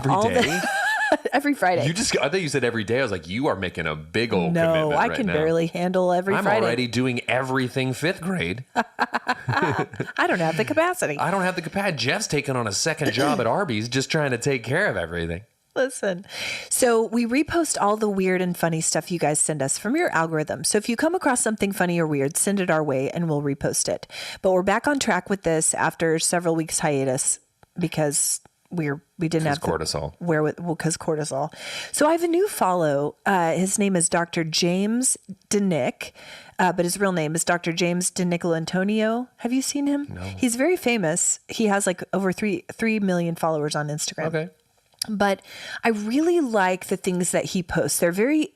every Friday. I thought you said every day. I was like, you are making a big old commitment No, right I can now. barely handle every I'm Friday. already doing everything 5th grade. I don't have the capacity. I don't have the capacity. Jeff's taking on a second job at Arby's just trying to take care of everything. Listen. So we repost all the weird and funny stuff you guys send us from your algorithm. So if you come across something funny or weird, send it our way and we'll repost it. But we're back on track with this after several weeks hiatus because we didn't have cortisol. Because cortisol. So I have a new follow. His name is Dr. James DeNick, but his real name is Dr. James DeNicolantonio. Have you seen him? No. He's very famous. He has like over 3 million followers on Instagram. Okay. But I really like the things that he posts. They're very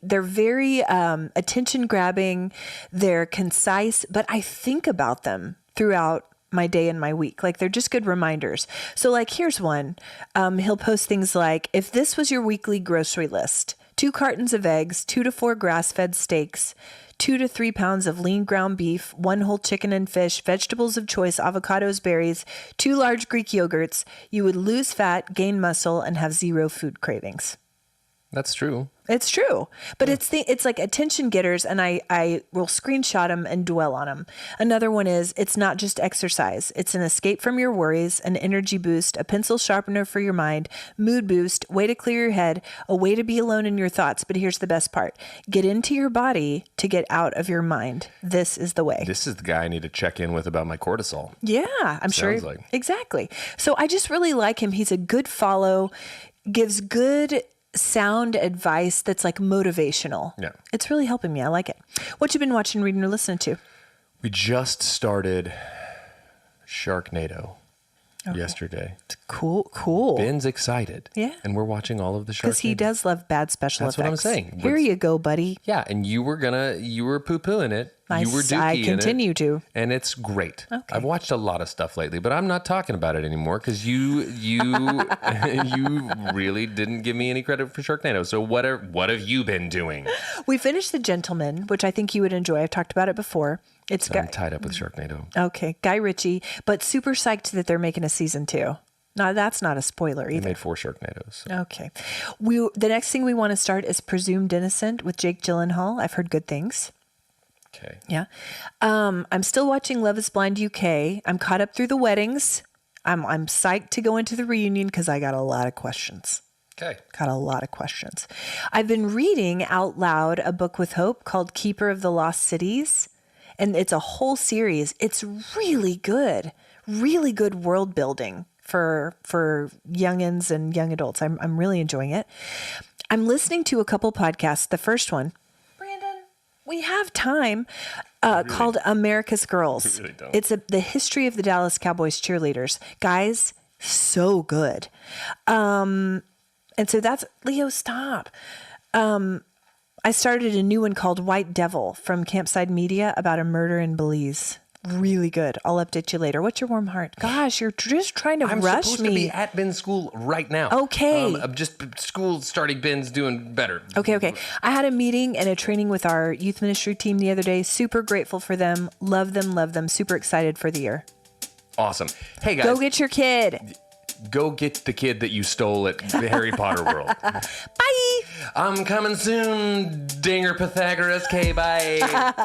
attention grabbing. They're concise, but I think about them throughout my day and my week. Like they're just good reminders. So like, here's one. He'll post things like, if this was your weekly grocery list, 2 cartons of eggs, 2 to 4 grass-fed steaks, 2 to 3 pounds of lean ground beef, 1 whole chicken and fish, vegetables of choice, avocados, berries, 2 large Greek yogurts, you would lose fat, gain muscle, and have 0 food cravings. That's true. It's true, but it's like attention getters, and I will screenshot them and dwell on them. Another one is, it's not just exercise. It's an escape from your worries, an energy boost, a pencil sharpener for your mind, mood boost, way to clear your head, a way to be alone in your thoughts. But here's the best part. Get into your body to get out of your mind. This is the way. This is the guy I need to check in with about my cortisol. Yeah, I'm sure. Sounds like. Exactly. So I just really like him. He's a good follow, gives good sound advice that's like motivational. Yeah. It's really helping me. I like it. What you been watching, reading, or listening to? We just started Sharknado yesterday. Cool. Ben's excited. Yeah. And we're watching all of the Sharknado. Because he does love bad special That's effects. what I'm saying. Here you go, buddy. Yeah, and you were poo-pooing it. You were dookie I continue to. And it's great. Okay. I've watched a lot of stuff lately, but I'm not talking about it anymore because you really didn't give me any credit for Sharknado. So what have you been doing? We finished The Gentleman, which I think you would enjoy. I've talked about it before. I'm tied up with Sharknado. Okay, Guy Ritchie, but super psyched that they're making a season 2. No, that's not a spoiler either. They made 4 Sharknadoes. So. Okay. The next thing we want to start is Presumed Innocent with Jake Gyllenhaal. I've heard good things. Okay. Yeah. I'm still watching Love is Blind UK. I'm caught up through the weddings. I'm psyched to go into the reunion because I got a lot of questions. Okay. Got a lot of questions. I've been reading out loud a book with Hope called Keeper of the Lost Cities. And it's a whole series. It's really good world building for youngins and young adults. I'm really enjoying it. I'm listening to a couple podcasts. The first one, Brandon, we have time, called America's Girls. We really don't. It's the history of the Dallas Cowboys cheerleaders. Guys, so good. And so that's, Leo, stop. I started a new one called White Devil from Campside Media about a murder in Belize. Really good. I'll update you later. What's your warm heart? Gosh, you're just trying to I'm rush supposed me. to be at Ben's school right now. Okay. I'm just school starting. Ben's doing better. Okay. I had a meeting and a training with our youth ministry team the other day. Super grateful for them. Love them. Super excited for the year. Awesome. Hey, guys. Go get your kid. Go get the kid that you stole at the Harry Potter World. Bye. I'm coming soon, Dinger Pythagoras. Okay, bye.